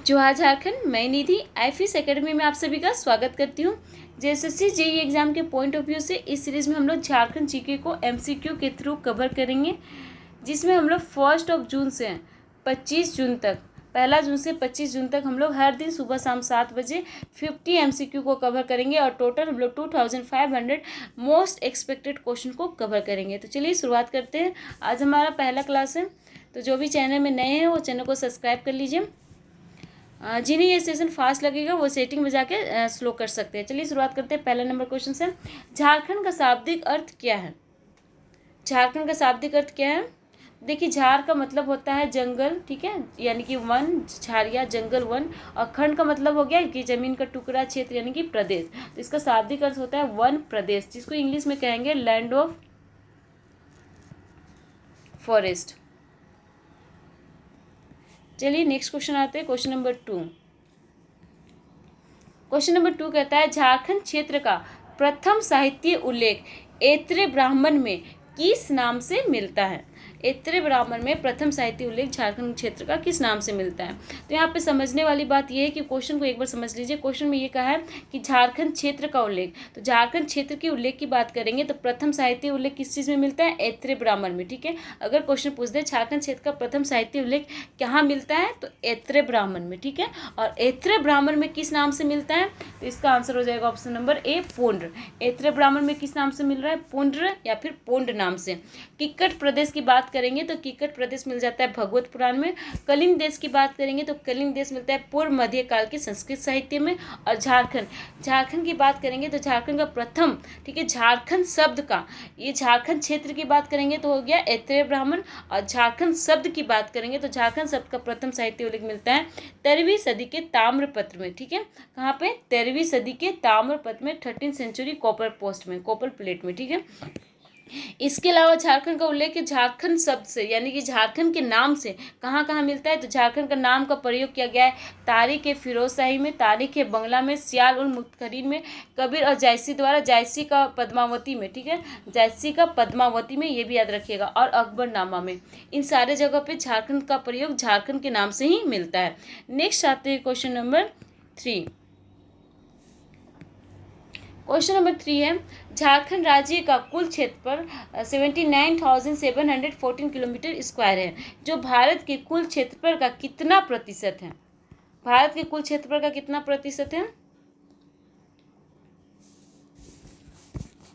जोहार झारखंड, मैं निधि आईफिस एकेडमी में आप सभी का स्वागत करती हूँ। जेएसएससी जेईई एग्जाम के पॉइंट ऑफ व्यू से इस सीरीज़ में हम लोग झारखंड जीके को एमसीक्यू के थ्रू कवर करेंगे, जिसमें हम लोग 1 जून से 25 जून तक, 1 जून से 25 जून तक हम लोग हर दिन सुबह शाम 7 बजे 50 एमसीक्यू को कवर करेंगे और टोटल हम लोग 2500 मोस्ट एक्सपेक्टेड क्वेश्चन को कवर करेंगे। तो चलिए शुरुआत करते हैं। आज हमारा पहला क्लास है, तो जो भी चैनल में नए हैं वो चैनल को सब्सक्राइब कर लीजिए। जिन्हें ये सेशन फास्ट लगेगा वो सेटिंग में जाके स्लो कर सकते हैं। चलिए शुरुआत करते हैं। पहला नंबर क्वेश्चन से, झारखंड का शाब्दिक अर्थ क्या है? झारखंड का शाब्दिक अर्थ क्या है? देखिए, झार का मतलब होता है जंगल, ठीक है, यानी कि वन, झारिया जंगल वन। और खंड का मतलब हो गया कि जमीन का टुकड़ा, क्षेत्र, यानी कि प्रदेश। तो इसका शाब्दिक अर्थ होता है वन प्रदेश, जिसको इंग्लिश में कहेंगे लैंड ऑफ फॉरेस्ट। चलिए नेक्स्ट क्वेश्चन आते हैं, क्वेश्चन नंबर 2। क्वेश्चन नंबर 2 कहता है, झारखंड क्षेत्र का प्रथम साहित्य उल्लेख ऐत्रेय ब्राह्मण में किस नाम से मिलता है? ऐत्रेय ब्राह्मण में प्रथम साहित्य उल्लेख झारखंड क्षेत्र का किस नाम से मिलता है? तो यहाँ पे समझने वाली बात यह है कि क्वेश्चन को एक बार समझ लीजिए। क्वेश्चन में ये कहा है कि झारखंड क्षेत्र का उल्लेख, तो झारखंड क्षेत्र के उल्लेख की बात करेंगे तो प्रथम साहित्य उल्लेख किस चीज़ में मिलता है? ऐत्रेय ब्राह्मण में, ठीक है। अगर क्वेश्चन पूछ दे झारखंड क्षेत्र का प्रथम साहित्य उल्लेख कहाँ मिलता है, तो ऐत्रेय ब्राह्मण में, ठीक है। और ऐत्रेय ब्राह्मण में किस नाम से मिलता है? तो इसका आंसर हो जाएगा option number A, Pundra. Aitareya ब्राह्मण में किस नाम से मिल रहा है? पुंड्र या फिर पुंड नाम से। किक्कट प्रदेश की बात करेंगे तो किक्कट प्रदेश मिल जाता है भगवत पुराण में। कलिंग देश की बात करेंगे तो कलिंग देश मिलता है पूर्व मध्य काल के संस्कृत साहित्य में। और झारखंड की बात करेंगे तो झारखंड का प्रथम, ठीक है, झारखंड शब्द का, ये झारखंड क्षेत्र की बात करेंगे तो हो गया ऐत्रेय ब्राह्मण। और झारखंड शब्द की बात करेंगे तो झारखंड शब्द का प्रथम साहित्य उल्लेख मिलता है 13वीं सदी के ताम्रपत्र में, ठीक है। कहाँ पे? 13वीं सदी के ताम्रपत्र में, 13th सेंचुरी कॉपर पोस्ट में, कॉपर प्लेट में, ठीक है। इसके अलावा झारखंड का उल्लेख झारखंड शब्द से, यानी कि झारखंड के नाम से कहाँ कहाँ मिलता है? तो झारखंड का नाम का प्रयोग किया गया है तारीख ए फिरोजशाही में, तारीख ए बंगला में, सियाल उल मुख्तरीन में, कबीर और जायसी द्वारा, जायसी का पद्मावती में, ठीक है, जायसी का पद्मावती में, ये भी याद रखिएगा, और अकबरनामा में। इन सारे जगह पे झारखंड का प्रयोग झारखंड के नाम से ही मिलता है। नेक्स्ट आते हैं क्वेश्चन नंबर 3। क्वेश्चन नंबर 3 है, झारखंड राज्य का कुल क्षेत्रफल 79,714 किलोमीटर स्क्वायर है, जो भारत के कुल क्षेत्रफल का कितना प्रतिशत है? भारत के कुल क्षेत्रफल का कितना प्रतिशत है?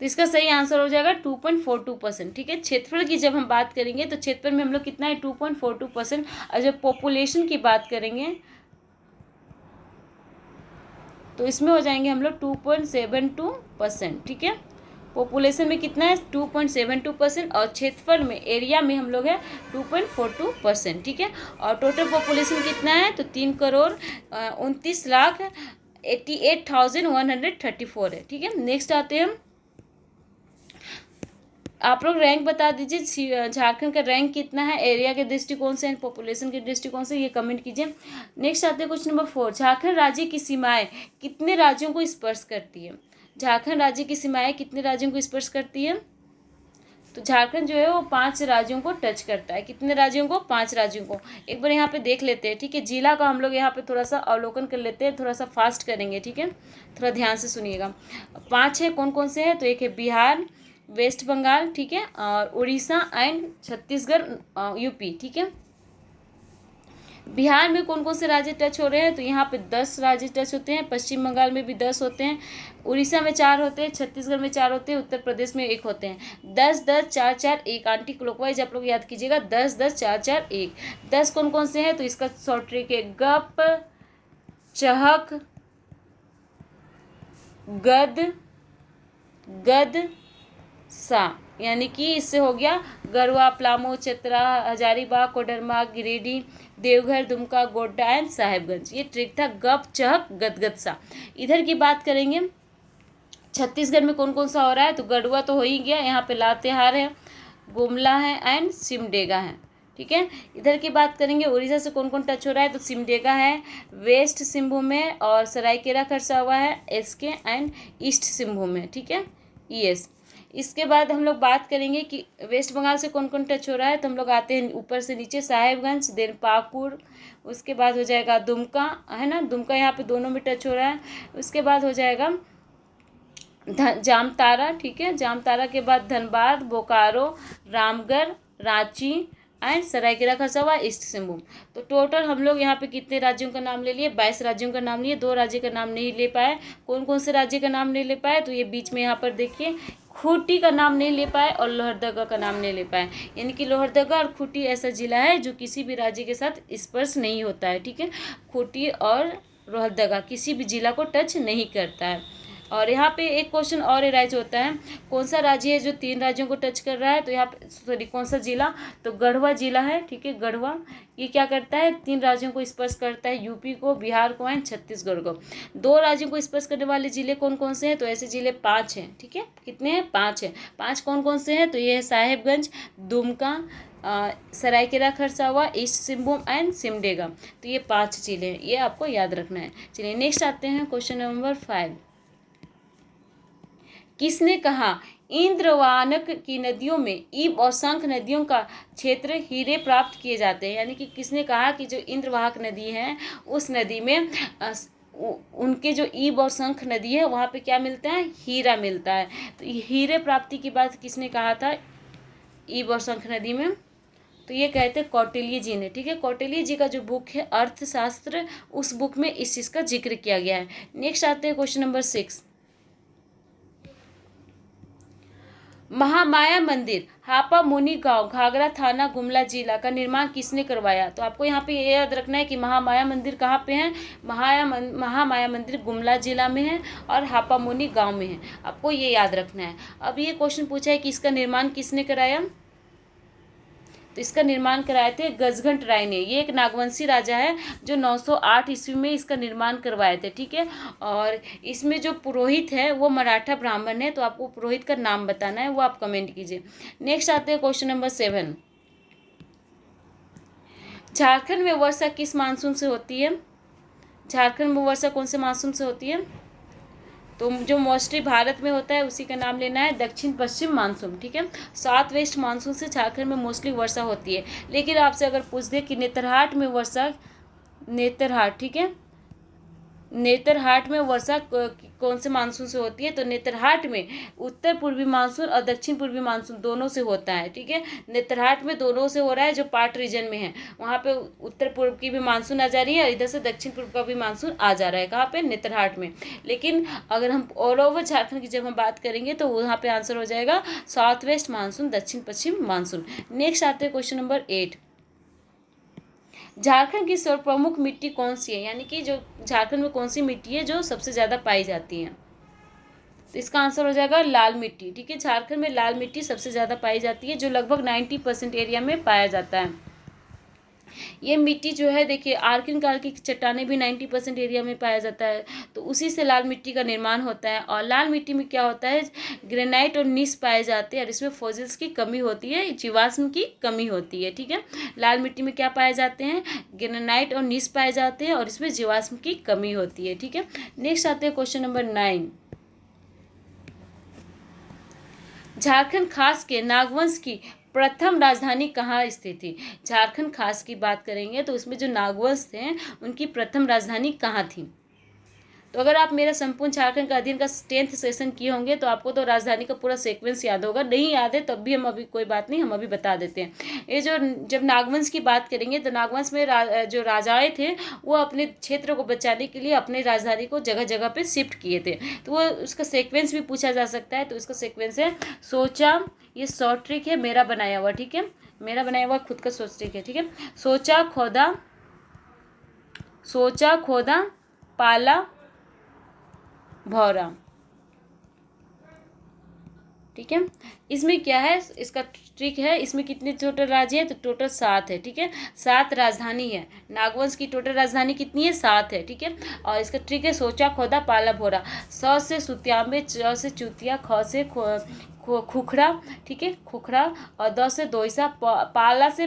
तो इसका सही आंसर हो जाएगा 2.42%, ठीक है। क्षेत्रफल की जब हम बात करेंगे तो क्षेत्रफल में हम लोग कितना है? 2.42%। और जब पॉपुलेशन की बात करेंगे तो इसमें हो जाएंगे हम लोग 2.72%, ठीक है। पॉपुलेशन में कितना है? 2.72%। और क्षेत्रफल में, एरिया में हम लोग है 2.42%, ठीक है। और टोटल पॉपुलेशन कितना है? तो 3,29,88,134 है, ठीक है। नेक्स्ट आते हैं हम, आप लोग रैंक बता दीजिए, झारखंड का रैंक कितना है एरिया के दृष्टिकोण से, पॉपुलेशन के दृष्टिकोण से, ये कमेंट कीजिए। नेक्स्ट आते हैं क्वेश्चन नंबर 4। झारखंड राज्य की सीमाएं कितने राज्यों को स्पर्श करती है? झारखंड राज्य की सीमाएं कितने राज्यों को स्पर्श करती है? तो झारखंड जो है वो 5 राज्यों को टच करता है। कितने राज्यों को? 5 राज्यों को। एक बार यहाँ पे देख लेते हैं, ठीक है। जिला का हम लोग यहाँ पे थोड़ा सा अवलोकन कर लेते हैं, थोड़ा सा फास्ट करेंगे, ठीक है, थोड़ा ध्यान से सुनिएगा। 5 है, कौन कौन से हैं? तो एक है बिहार, वेस्ट बंगाल, ठीक है, और उड़ीसा एंड छत्तीसगढ़, यूपी, ठीक है। बिहार में कौन कौन से राज्य टच हो रहे हैं? तो यहाँ पे 10 राज्य टच होते हैं, पश्चिम बंगाल में भी 10 होते हैं, उड़ीसा में 4 होते हैं, छत्तीसगढ़ में 4 होते हैं, उत्तर प्रदेश में 1 होते हैं। 10 10 4 4 1, आंटी क्लॉकवाइज आप लोग याद कीजिएगा, 10 10 4 4 1। 10 कौन कौन से हैं? तो इसका शॉर्ट ट्रिक है गप, चहक, गद, गद, सा, यानी कि इससे हो गया गरवा, प्लामो, चतरा, हजारीबाग, कोडरमा, गिरिडीह, देवघर, दुमका, गोड्डा एंड साहेबगंज। ये ट्रिक था गप, चहक, गदगद, सा। इधर की बात करेंगे, छत्तीसगढ़ में कौन कौन सा हो रहा है? तो गढ़वा तो हो ही गया, यहाँ पे लातेहार है, गुमला है एंड सिमडेगा है, ठीक है। इधर की बात करेंगे, उड़ीसा से कौन कौन टच हो रहा है? तो सिमडेगा है, वेस्ट सिंहभूम है, और सरायकेला खरसावा है, एसके एंड ईस्ट सिंहभूम है, ठीक है, ईएस। इसके बाद हम लोग बात करेंगे कि वेस्ट बंगाल से कौन कौन टच हो रहा है। तो हम लोग आते हैं ऊपर से नीचे, साहेबगंज, देन पाकुड़, उसके बाद हो जाएगा दुमका, है ना, दुमका यहाँ पे दोनों में टच हो रहा है। उसके बाद हो जाएगा जामतारा, ठीक है, जामतारा के बाद धनबाद, बोकारो, रामगढ़, रांची एंड सरायकेला खरसावा, ईस्ट सिंहभूम। तो टोटल हम लोग यहाँ पे कितने राज्यों का नाम ले लिए, 22 राज्यों का नाम लिए। 2 राज्य का नाम नहीं ले पाए। कौन कौन से राज्य का नाम नहीं ले पाए, तो ये बीच में यहाँ पर देखिए, खूंटी का नाम नहीं ले पाए और लोहरदगा का नाम नहीं ले पाए। यानी कि लोहरदगा और खूंटी ऐसा जिला है जो किसी भी राज्य के साथ स्पर्श नहीं होता है, ठीक है। खूंटी और लोहरदगा किसी भी जिला को टच नहीं करता है। और यहाँ पे एक क्वेश्चन और एराइज होता है, कौन सा राज्य है जो 3 राज्यों को टच कर रहा है, तो यहाँ पे सॉरी कौन सा जिला, तो गढ़वा जिला है, ठीक है। गढ़वा ये क्या करता है, 3 राज्यों को स्पर्श करता है, यूपी को, बिहार को एंड छत्तीसगढ़ को। 2 राज्यों को स्पर्श करने वाले जिले कौन कौन से हैं, तो ऐसे जिले 5 हैं, ठीक है। कितने हैं, 5 हैं। 5 कौन कौन से हैं, तो ये है साहेबगंज, दुमका, सरायकेला खरसावा, ईस्ट सिंहभूम एंड सिमडेगा। तो ये 5 जिले हैं, ये आपको याद रखना है। चलिए नेक्स्ट आते हैं क्वेश्चन नंबर 5। किसने कहा इंद्रवानक की नदियों में ईब और शंख नदियों का क्षेत्र हीरे प्राप्त किए जाते हैं। यानी कि किसने कहा कि जो इंद्रवाहक नदी है उस नदी में उनके जो ईब और शंख नदी है वहाँ पे क्या मिलता है, हीरा मिलता है। तो हीरे प्राप्ति की बात किसने कहा था ईब और शंख नदी में, तो ये कहते हैं कौटिल्य जी ने, ठीक है। कौटिल्य जी का जो बुक है अर्थशास्त्र, उस बुक में इस चीज़ का जिक्र किया गया है। नेक्स्ट आते हैं क्वेश्चन नंबर 6। महामाया मंदिर हापा मुनि गांव, घाघरा थाना, गुमला जिला का निर्माण किसने करवाया। तो आपको यहाँ पे ये याद रखना है कि महामाया मंदिर कहाँ पे है, महामाया मंदिर गुमला जिला में है और हापा मुनि गांव में है। आपको ये याद रखना है। अब ये क्वेश्चन पूछा है कि इसका निर्माण किसने कराया, तो इसका निर्माण कराए थे गजघंट राय ने। ये एक नागवंशी राजा है जो 908 ईस्वी में इसका निर्माण करवाए थे, ठीक है। और इसमें जो पुरोहित है वो मराठा ब्राह्मण है। तो आपको पुरोहित का नाम बताना है, वो आप कमेंट कीजिए। नेक्स्ट आते हैं क्वेश्चन नंबर 7। झारखंड में वर्षा किस मानसून से होती है, झारखंड में वर्षा कौन से मानसून से होती है, तो जो मोस्टली भारत में होता है उसी का नाम लेना है, दक्षिण पश्चिम मानसून, ठीक है। साउथ वेस्ट मानसून से झारखंड में मोस्टली वर्षा होती है। लेकिन आपसे अगर पूछ दे कि नेतरहाट में वर्षा, नेतरहाट, ठीक है, नेतरहाट में वर्षा कौन से मानसून से होती है, तो नेतरहाट में उत्तर पूर्वी मानसून और दक्षिण पूर्वी मानसून दोनों से होता है, ठीक है। नेतरहाट में दोनों से हो रहा है, जो पाट रीजन में है वहाँ पे उत्तर पूर्व की भी मानसून आ जा रही है और इधर से दक्षिण पूर्व का भी मानसून आ जा रहा है, कहाँ पे, नेतरहाट में। लेकिन अगर हम ऑल ओवर झारखंड की जब हम बात करेंगे तो वहाँ पे आंसर हो जाएगा साउथ वेस्ट मानसून, दक्षिण पश्चिम मानसून। नेक्स्ट आते हैं क्वेश्चन नंबर 8। झारखंड की सर्वप्रमुख मिट्टी कौन सी है, यानी कि जो झारखंड में कौन सी मिट्टी है जो सबसे ज़्यादा पाई जाती है, तो इसका आंसर हो जाएगा लाल मिट्टी, ठीक है। झारखंड में लाल मिट्टी सबसे ज़्यादा पाई जाती है, जो लगभग 90% एरिया में पाया जाता है। ये मिट्टी जो है देखिए, आर्किन काल की चट्टानें भी 90% एरिया में पाया जाता है, तो उसी से लाल मिट्टी का निर्माण होता है। और लाल मिट्टी में क्या होता है, ग्रेनाइट और नीस पाए जाते हैं और इसमें फॉसिल्स की कमी होती है, जीवाश्म की कमी होती है, ठीक है। लाल मिट्टी में क्या पाए जाते हैं, ग्रेनाइट और नीस पाए जाते हैं और इसमें जीवाश्म की कमी होती है, ठीक है। नेक्स्ट आते हैं क्वेश्चन नंबर 9। झारखंड खास के नागवंश की प्रथम राजधानी कहाँ स्थित थी। झारखंड खास की बात करेंगे तो उसमें जो नागवंश थे उनकी प्रथम राजधानी कहाँ थी। तो अगर आप मेरा संपूर्ण झारखंड का अध्ययन का 10th सेशन किए होंगे तो आपको तो राजधानी का पूरा सीक्वेंस याद होगा। नहीं याद है तब भी हम अभी कोई बात नहीं, हम अभी बता देते हैं। ये जो जब नागवंश की बात करेंगे तो नागवंश में जो राजाएं थे वो अपने क्षेत्र को बचाने के लिए अपने राजधानी को जगह जगह पे शिफ्ट किए थे। तो वो उसका सीक्वेंस भी पूछा जा सकता है। तो इसका सीक्वेंस है सोचा, ये शॉर्ट ट्रिक है मेरा बनाया हुआ, ठीक है, मेरा बनाया हुआ खुद का शॉर्ट ट्रिक है, ठीक है। सोचा खोदा पाला भौरा, ठीक है। इसमें क्या है, इसका ट्रिक है, इसमें कितने टोटल राज्य है, तो टोटल 7 है, ठीक है। 7 राजधानी है, नागवंश की टोटल राजधानी कितनी है, 7 है, ठीक है। और इसका ट्रिक है सोचा खोदा पाला भोरा, स से सुत्याम्बे, च से चुतिया, ख से खुखड़ा, ठीक है, खुखड़ा, और द से दोइसा, पाला से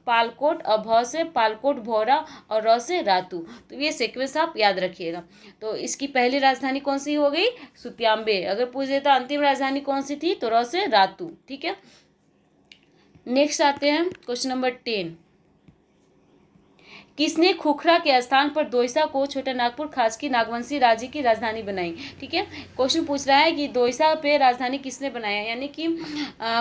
पालकोट, और भ से पालकोट भौरा, और र से रातू। तो ये सीक्वेंस आप याद रखिएगा। तो इसकी पहली राजधानी कौन सी हो गई? सुत्याम्बे। अगर पूछ देता अंतिम राजधानी कौन सी थी, तो र से रातू। ठीक है, नेक्स्ट आते हैं क्वेश्चन नंबर 10। किसने खुखरा के स्थान पर दोईसा को छोटा नागपुर खासकी नागवंशी राज्य की राजधानी बनाई? ठीक है, क्वेश्चन पूछ रहा है कि दोईसा पे राजधानी किसने बनाया, यानी कि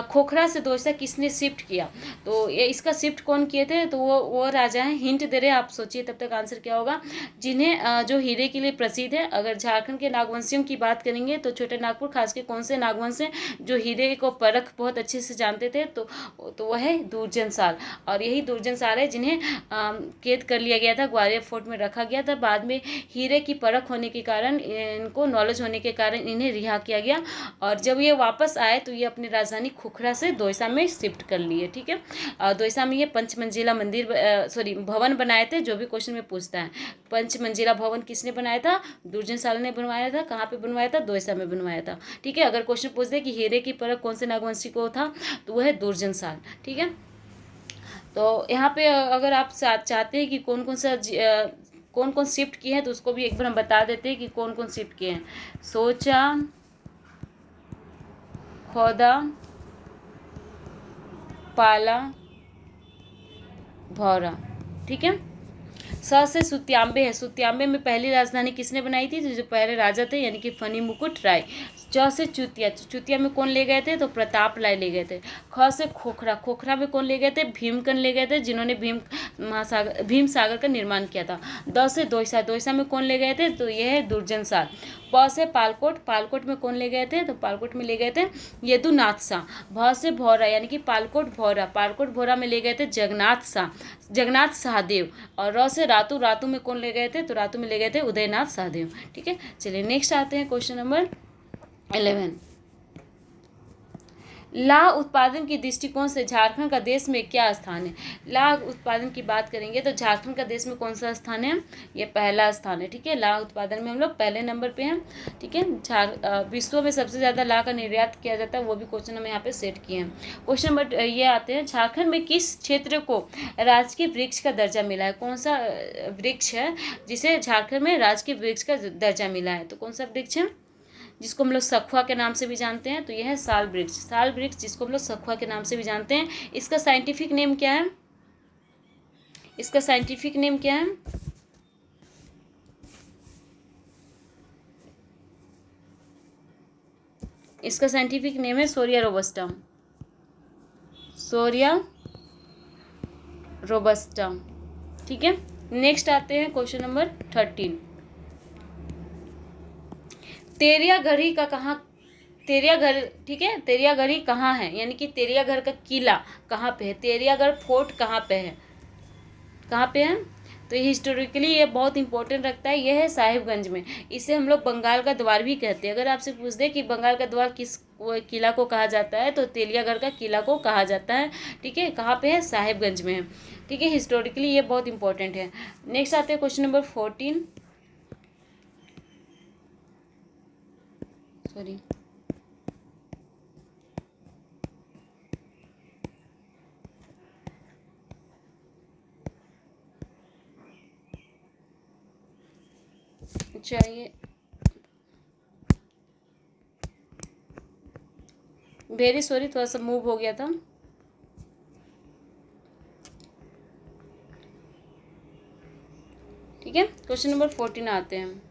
खोखरा से दोईसा किसने शिफ्ट किया। तो ये इसका शिफ्ट कौन किए थे? तो वो राजा हैं। हिंट दे रहे हैं, आप सोचिए तब तक आंसर क्या होगा। जिन्हें जो हीरे के लिए प्रसिद्ध है। अगर झारखंड के नागवंशियों की बात करेंगे तो छोटे नागपुर खास के कौन से नागवंश हैं जो हीरे को परख बहुत अच्छे से जानते थे? तो वह है दुर्जनशाल। और यही दुर्जनशाल है जिन्हें कैद कर लिया गया था, ग्वालियर फोर्ट में रखा गया था। बाद में हीरे की परख होने के कारण, इनको नॉलेज होने के कारण इन्हें रिहा किया गया। और जब ये वापस आए तो ये अपनी राजधानी खुखरा से दोईसा में शिफ्ट कर लिए। ठीक है, दोईसा में ये पंचमंजिला भवन बनाए थे। जो भी क्वेश्चन में पूछता है, पंचमंजिला भवन किसने बनाया था? दुर्जनशाल ने बनवाया था। कहाँ पे बनवाया था? दोईसा में बनवाया था। ठीक है, अगर क्वेश्चन पूछ दे कि हीरे की परख कौन से नागवंशी को था, तो वह है दुर्जनशाल। ठीक है, तो यहाँ पे अगर आप चाहते हैं कि कौन कौन शिफ्ट किए हैं, तो उसको भी एक बार हम बता देते हैं कि कौन कौन शिफ्ट किए हैं। सोचा, खोदा, पाला, भौरा। ठीक है, स से सुत्याम्बे है। सुत्याम्बे में पहली राजधानी किसने बनाई थी? जो पहले राजा थे, यानी कि फनी मुकुट राय। च से चुतिया। चुतिया में कौन ले गए थे? तो प्रताप राय ले गए थे। ख से खोखरा। खोखरा में कौन ले गए थे? भीमकन ले गए थे, जिन्होंने भीम सागर का निर्माण किया था। द से दोईसा। दोईसा में कौन ले गए थे? तो यह है दुर्जनशाल। प से पालकोट। पालकोट में कौन ले गए थे? तो पालकोट में ले गए थे यदुनाथ शाह। भ से भौरा, यानी कि पालकोट भौरा। पालकोट भौरा में ले गए थे जगन्नाथ सहदेव। और र से रातू। रातू में कौन ले गए थे? तो रातू में ले गए थे उदयनाथ सहदेव। ठीक है, चलिए नेक्स्ट आते हैं क्वेश्चन नंबर 11। लाह उत्पादन के दृष्टिकोण से झारखंड का देश में क्या स्थान है? लाह उत्पादन की बात करेंगे तो झारखंड का देश में कौन सा स्थान है? ये पहला स्थान है। ठीक है, लाह उत्पादन में हम लोग पहले नंबर पे हैं। ठीक है, विश्व में सबसे ज़्यादा लाह का निर्यात किया जाता है, वो भी क्वेश्चन हम यहाँ पे सेट किए हैं। क्वेश्चन नंबर ये आते हैं, झारखंड में किस क्षेत्र को राजकीय वृक्ष का दर्जा मिला है? कौन सा वृक्ष है जिसे झारखंड में राजकीय वृक्ष का दर्जा मिला है? तो कौन सा वृक्ष है जिसको हम लोग सखुआ के नाम से भी जानते हैं? तो यह है साल वृक्ष। साल वृक्ष जिसको हम लोग सखुआ के नाम से भी जानते हैं। इसका साइंटिफिक नेम क्या है? इसका साइंटिफिक नेम क्या है? इसका साइंटिफिक नेम है सोरिया रोबस्टा। सोरिया रोबस्टा। ठीक है, नेक्स्ट आते हैं क्वेश्चन नंबर 13। तेरियागढ़ी का कहाँ तेरियागढ़ ठीक है, तेरियागढ़ी कहाँ है, यानी कि तेरियागढ़ का किला कहाँ पे है? तेरियागढ़ फोर्ट कहाँ पे है? कहाँ पे है? तो ये हिस्टोरिकली ये बहुत इंपॉर्टेंट रखता है। ये है साहिबगंज में। इसे हम लोग बंगाल का द्वार भी कहते हैं। अगर आपसे पूछ दे कि बंगाल का द्वार किस किला को कहा जाता है, तो तेलियागढ़ का किला को कहा जाता है। ठीक है, कहाँ पे है? साहिबगंज में है। ठीक है, हिस्टोरिकली ये बहुत इंपॉर्टेंट है। नेक्स्ट आते हैं क्वेश्चन नंबर 14। सॉरी, चाहिए वेरी सॉरी, थोड़ा सा मूव हो गया था। ठीक है, क्वेश्चन नंबर 14 आते हैं।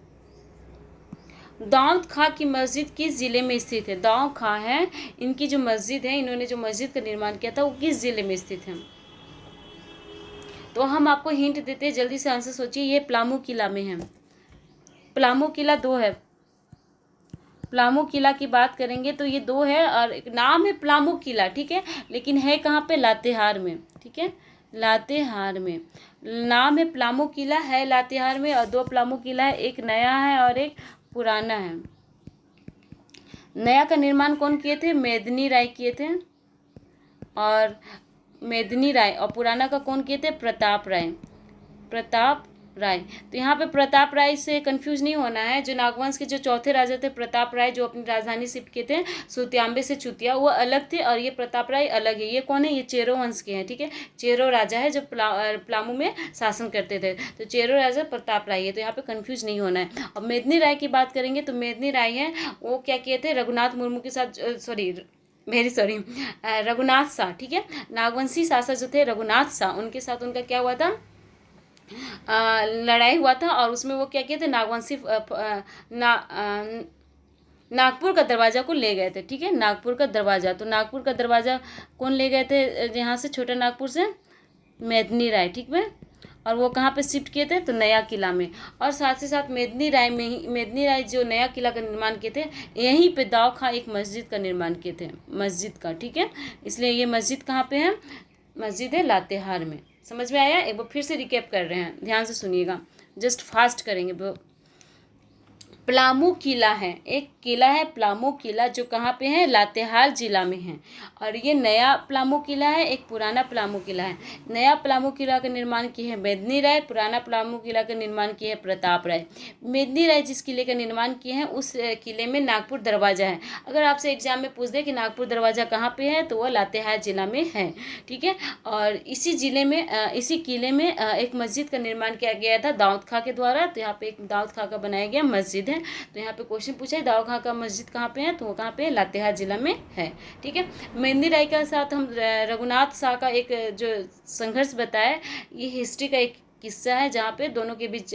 दाऊद खां की मस्जिद किस जिले में स्थित है? दाऊद खां है, इनकी जो मस्जिद है, इन्होंने जो मस्जिद का निर्माण किया था वो किस जिले में स्थित है? तो हम आपको हिंट देते हैं, जल्दी से आंसर सोचिए। ये पलामू किला में है। पलामू किला 2 है। पलामू किला की बात करेंगे तो ये 2 है, और एक नाम है पलामू किला। ठीक है, लेकिन है कहाँ पे? लातेहार में। ठीक है, लातेहार में नाम है पलामू किला, है लातेहार में। और 2 पलामू किला है, एक नया है और एक पुराना है। नया का निर्माण कौन किए थे? मेदिनी राय किए थे, और मेदिनी राय। और पुराना का कौन किए थे? प्रताप राय। प्रताप राय। तो यहाँ पे प्रताप राय से कंफ्यूज नहीं होना है। जो नागवंश के जो चौथे राजा थे प्रताप राय, जो अपनी राजधानी शिफ्ट किए थे सुत्यांबे से चुतिया, वो अलग थे, और ये प्रताप राय अलग है। ये कौन है? ये चेरो वंश के हैं, ठीक है। चेरो राजा है जो पलामू में शासन करते थे, तो चेरो राजा प्रताप राय है, तो यहाँ पे कंफ्यूज नहीं होना है। अब मेदिनी राय की बात करेंगे तो मेदिनी राय है, वो क्या किए थे? रघुनाथ मुर्मू के साथ, सॉरी रघुनाथ शाह, ठीक है। नागवंशी शासक जो थे रघुनाथ शाह, उनके साथ उनका क्या हुआ था? लड़ाई हुआ था, और उसमें वो क्या किए थे? नागवंशी नागपुर का दरवाज़ा को ले गए थे, ठीक है। नागपुर का दरवाज़ा, तो नागपुर का दरवाज़ा कौन ले गए थे यहाँ से? छोटा नागपुर से मेदिनी राय, ठीक है। और वो कहाँ पे शिफ्ट किए थे? तो नया किला में। और साथ ही साथ मेदिनी राय जो नया किला का निर्माण किए थे, यहीं पे दाऊ खां एक मस्जिद का निर्माण किए थे, मस्जिद का, ठीक है। इसलिए ये मस्जिद कहाँ पे है? मस्जिद है लातेहार में। समझ में आया? एक बार फिर से रिकैप कर रहे हैं, ध्यान से सुनिएगा, जस्ट फास्ट करेंगे। पलामू किला है, एक किला है पलामू किला, जो कहाँ पे है? लातेहार जिला में है। और ये नया पलामू किला है, एक पुराना पलामू किला है। नया पलामू किला का निर्माण की है मेदिनी राय, पुराना पलामू किला का निर्माण की है प्रताप राय। मेदिनी राय जिस किले का निर्माण किए हैं उस किले में नागपुर दरवाजा है। अगर आपसे एग्जाम में पूछ दे कि नागपुर दरवाजा कहाँ पे है, तो वह लातेहार जिला में है, ठीक है। और इसी जिले में इसी किले में एक मस्जिद का निर्माण किया गया था दाऊद खां के द्वारा। तो यहाँ पे एक दाऊद खां का बनाया गया मस्जिद है। तो यहाँ पे क्वेश्चन पूछा है दाऊद खां का मस्जिद कहाँ पे है, तो वो कहाँ पे है? लातेहार जिला में है, ठीक है। मेदिनी राय के साथ हम रघुनाथ शाह का एक जो संघर्ष बताया, ये हिस्ट्री का एक किस्सा है जहाँ पे दोनों के बीच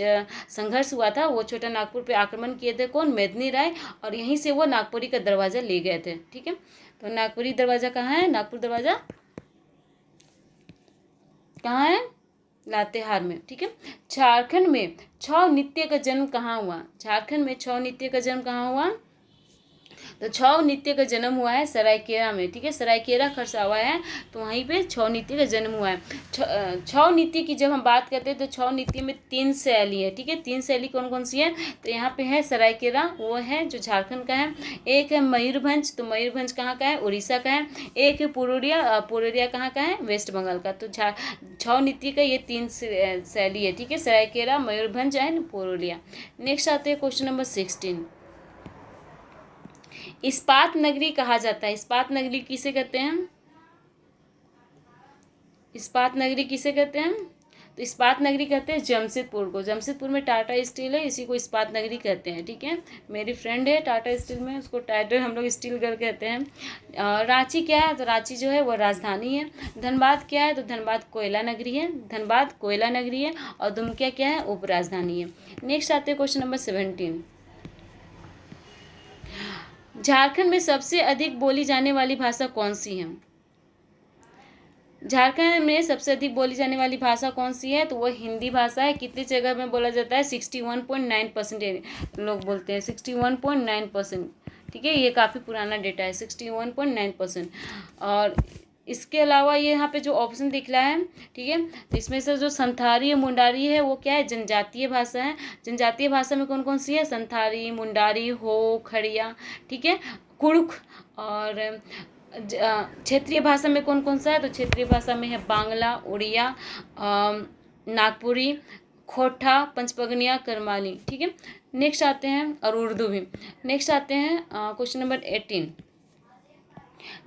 संघर्ष हुआ था। वो छोटा नागपुर पे आक्रमण किए थे कौन? मेदिनी राय, और यहीं से वो नागपुरी का दरवाज़ा ले गए थे, ठीक है। तो नागपुरी दरवाज़ा कहाँ है? नागपुर दरवाज़ा कहाँ है? लातेहार में, ठीक है। झारखंड में छऊ नृत्य का जन्म कहाँ हुआ? झारखंड में छऊ नृत्य का जन्म कहाँ हुआ? तो छऊ नृत्य का जन्म हुआ है सरायकेला में, ठीक है। सरायकेला खरसावा है, तो वहीं पे छऊ नृत्य का जन्म हुआ है। छऊ नृत्य की जब हम बात करते हैं तो छऊ नृत्य में 3 शैली है, ठीक है। 3 शैली कौन कौन सी है? तो यहाँ पे है सरायकेला, वो है जो झारखंड का है। एक है मयूरभंज, तो मयूरभंज कहाँ का है? उड़ीसा का है। एक है पुरुलिया, पुरुलिया कहाँ का है? वेस्ट बंगाल का। तो छऊ नृत्य का ये 3 शैली है, ठीक है। सरायकेला, मयूरभंज एंड पुरुलिया। नेक्स्ट आते हैं क्वेश्चन नंबर 16। इस्पात नगरी कहा जाता है। इस्पात नगरी किसे कहते हैं? इस्पात नगरी किसे कहते हैं? तो इस्पात नगरी कहते हैं जमशेदपुर को। जमशेदपुर में टाटा स्टील है, इसी को इस्पात नगरी कहते हैं, ठीक है। मेरी फ्रेंड है टाटा स्टील में, उसको टाटा हम लोग स्टील घर कहते हैं। रांची क्या है? तो रांची जो है वो राजधानी है। धनबाद क्या है? तो धनबाद कोयला नगरी है, धनबाद कोयला नगरी है। और दुमका क्या है? उप राजधानी है। नेक्स्ट आते हैं क्वेश्चन नंबर 17। झारखंड में सबसे अधिक बोली जाने वाली भाषा कौन सी है? झारखंड में सबसे अधिक बोली जाने वाली भाषा कौन सी है? तो वो हिंदी भाषा है। कितनी जगह में बोला जाता है? 61.9% लोग बोलते हैं, 61.9%, ठीक है। ये काफ़ी पुराना डेटा है, 61.9%। और इसके अलावा ये यहाँ पे जो ऑप्शन दिख रहा है, ठीक है, तो इसमें से जो संथाली मुंडारी है वो क्या है? जनजातीय भाषा है। जनजातीय भाषा में कौन कौन सी है? संथाली, मुंडारी, हो, खड़िया, ठीक है, कुड़ुख। और क्षेत्रीय भाषा में कौन कौन सा है? तो क्षेत्रीय भाषा में है बांग्ला, उड़िया, नागपुरी, खोटा, पंचपगनिया, करमाली, ठीक है। नेक्स्ट आते हैं, और उर्दू भी। नेक्स्ट आते हैं क्वेश्चन नंबर 18।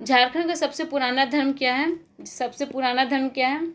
झारखंड का सबसे पुराना धर्म क्या है? सबसे पुराना धर्म क्या है?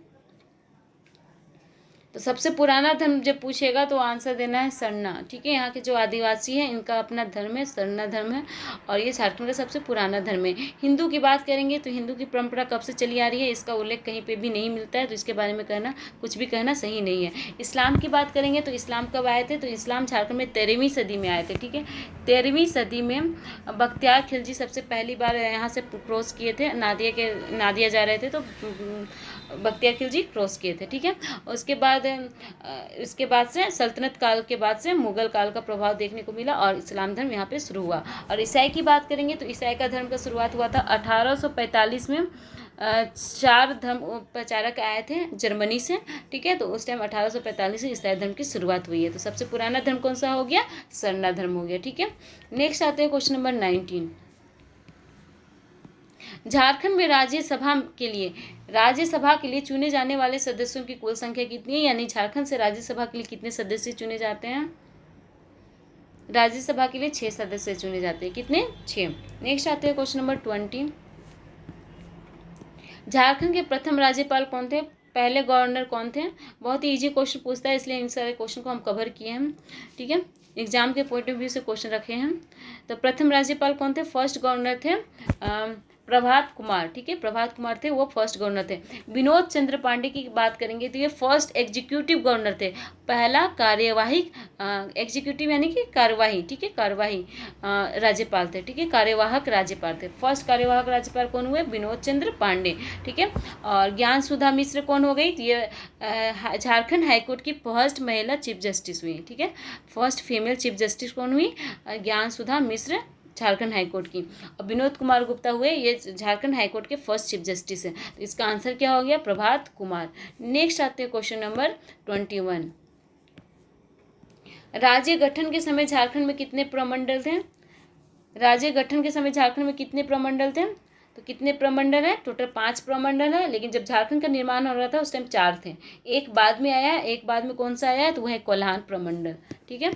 तो सबसे पुराना धर्म जब पूछेगा तो आंसर देना है सरना, ठीक है। यहाँ के जो आदिवासी हैं इनका अपना धर्म है, सरना धर्म है, और ये झारखंड का सबसे पुराना धर्म है। हिंदू की बात करेंगे तो हिंदू की परंपरा कब से चली आ रही है, इसका उल्लेख कहीं पे भी नहीं मिलता है, तो इसके बारे में कहना कुछ भी कहना सही नहीं है। इस्लाम की बात करेंगे तो इस्लाम कब आए थे? तो इस्लाम झारखंड में 13वीं सदी में आए थे, ठीक है। 13वीं सदी में बख्तियार खिलजी सबसे पहली बार यहाँ से क्रॉस किए थे, नादिया जा रहे थे तो बख्तियार खिलजी क्रॉस किए थे, ठीक है। उसके बाद से सल्तनत काल के बाद से मुगल काल का प्रभाव देखने को मिला और इस्लाम धर्म यहाँ पे शुरू हुआ। और ईसाई की बात करेंगे तो ईसाई का धर्म का शुरुआत हुआ था 1845 में। 4 धर्म प्रचारक आए थे जर्मनी से, ठीक है। तो उस टाइम 1845 से ईसाई धर्म की शुरुआत हुई है। तो सबसे पुराना धर्म कौन सा हो गया? सरना धर्म हो गया, ठीक है। नेक्स्ट आते हैं क्वेश्चन नंबर 19। झारखंड में राज्यसभा के लिए चुने जाने वाले सदस्यों की कुल संख्या कितनी है, यानी झारखंड से राज्यसभा के लिए कितने सदस्य चुने जाते हैं? राज्यसभा के लिए 6 सदस्य चुने जाते हैं। कितने? 6। नेक्स्ट आते हैं क्वेश्चन नंबर 20। झारखंड के प्रथम राज्यपाल कौन थे? पहले गवर्नर कौन थे? बहुत ही इजी क्वेश्चन पूछता है, इसलिए इन सारे क्वेश्चन को हम कवर किए हैं। ठीक है, एग्जाम के पॉइंट ऑफ व्यू से क्वेश्चन रखे हैं। तो प्रथम राज्यपाल कौन थे? फर्स्ट गवर्नर थे प्रभात कुमार। ठीक है, प्रभात कुमार थे, वो फर्स्ट गवर्नर थे। विनोद चंद्र पांडे की बात करेंगे तो ये फर्स्ट एग्जीक्यूटिव गवर्नर थे, पहला कार्यवाही एग्जीक्यूटिव यानी कि कार्यवाही, ठीक है, कार्यवाही राज्यपाल थे। ठीक है, कार्यवाहक राज्यपाल थे। फर्स्ट कार्यवाहक राज्यपाल कौन हुए? विनोद चंद्र पांडे। ठीक है, और ज्ञान सुधा मिश्र कौन हो गई? तो ये झारखंड हाईकोर्ट की फर्स्ट महिला चीफ जस्टिस हुई। ठीक है, फर्स्ट फीमेल चीफ जस्टिस कौन हुई? ज्ञान सुधा मिश्र, झारखंड हाईकोर्ट की। और विनोद कुमार गुप्ता हुए ये झारखंड हाईकोर्ट के फर्स्ट चीफ जस्टिस है। तो इसका आंसर क्या हो गया? प्रभात कुमार। नेक्स्ट आते हैं क्वेश्चन नंबर 21। राज्य गठन के समय झारखंड में कितने प्रमंडल थे? राज्य गठन के समय झारखंड में कितने प्रमंडल थे? तो कितने प्रमंडल है? टोटल 5 प्रमंडल है, लेकिन जब झारखंड का निर्माण हो रहा था उस टाइम 4 थे। एक बाद में आया, एक बाद में कौन सा आया है? तो वह है कोल्हान प्रमंडल। ठीक है,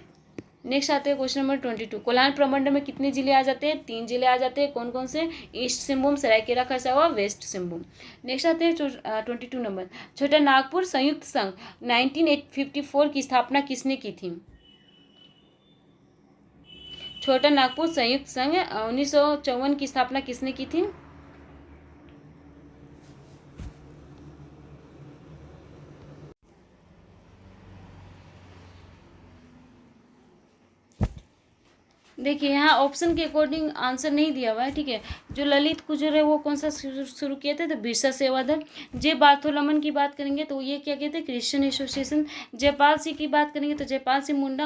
नेक्स्ट आते हैं क्वेश्चन नंबर 22। कोल्हान प्रमंडल में कितने जिले आ जाते हैं? 3 जिले आ जाते हैं। कौन कौन से? East Singhbhum, Saraikela Kharsawan, west Singhbhum. Next आते हैं 22 नंबर। छोटा नागपुर संयुक्त संघ 1954 की स्थापना किसने की थी? छोटा नागपुर संयुक्त संघ 1954 की स्थापना किसने की थी? देखिए यहाँ ऑप्शन के अकॉर्डिंग आंसर नहीं दिया हुआ है। ठीक है, जो ललित गुर्जर है वो कौन सा शुरू किए थे? तो बिरसा सेवादल। जे बार्थोलमन की बात करेंगे तो ये क्या कहते हैं? Christian association. जयपाल सिंह की बात करेंगे तो जयपाल सिंह मुंडा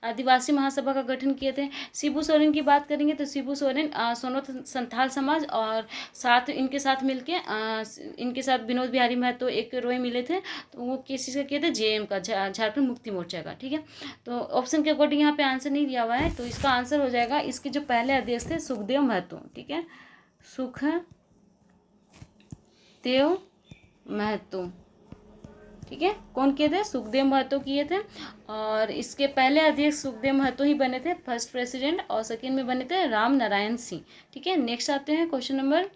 आदिवासी महासभा का गठन किए थे। शिबू सोरेन की बात करेंगे तो शिबू सोरेन सोनोत संथाल समाज, और साथ इनके साथ मिलके इनके साथ विनोद बिहारी महतो एक रोए मिले थे, तो वो किस चीज़ का किए थे? जेएम का, झारखंड मुक्ति मोर्चा का। ठीक है, तो ऑप्शन के अकॉर्डिंग यहाँ पे आंसर नहीं दिया हुआ है, तो इसका आंसर हो जाएगा, इसके जो पहले अध्यक्ष थे सुखदेव महतो। ठीक है, सुखदेव महतो। ठीक है, कौन किए थे? सुखदेव महतो किए थे, और इसके पहले अध्यक्ष सुखदेव महतो ही बने थे, फर्स्ट प्रेसिडेंट, और सेकेंड में बने थे राम नारायण सिंह। ठीक है, नेक्स्ट आते हैं क्वेश्चन नंबर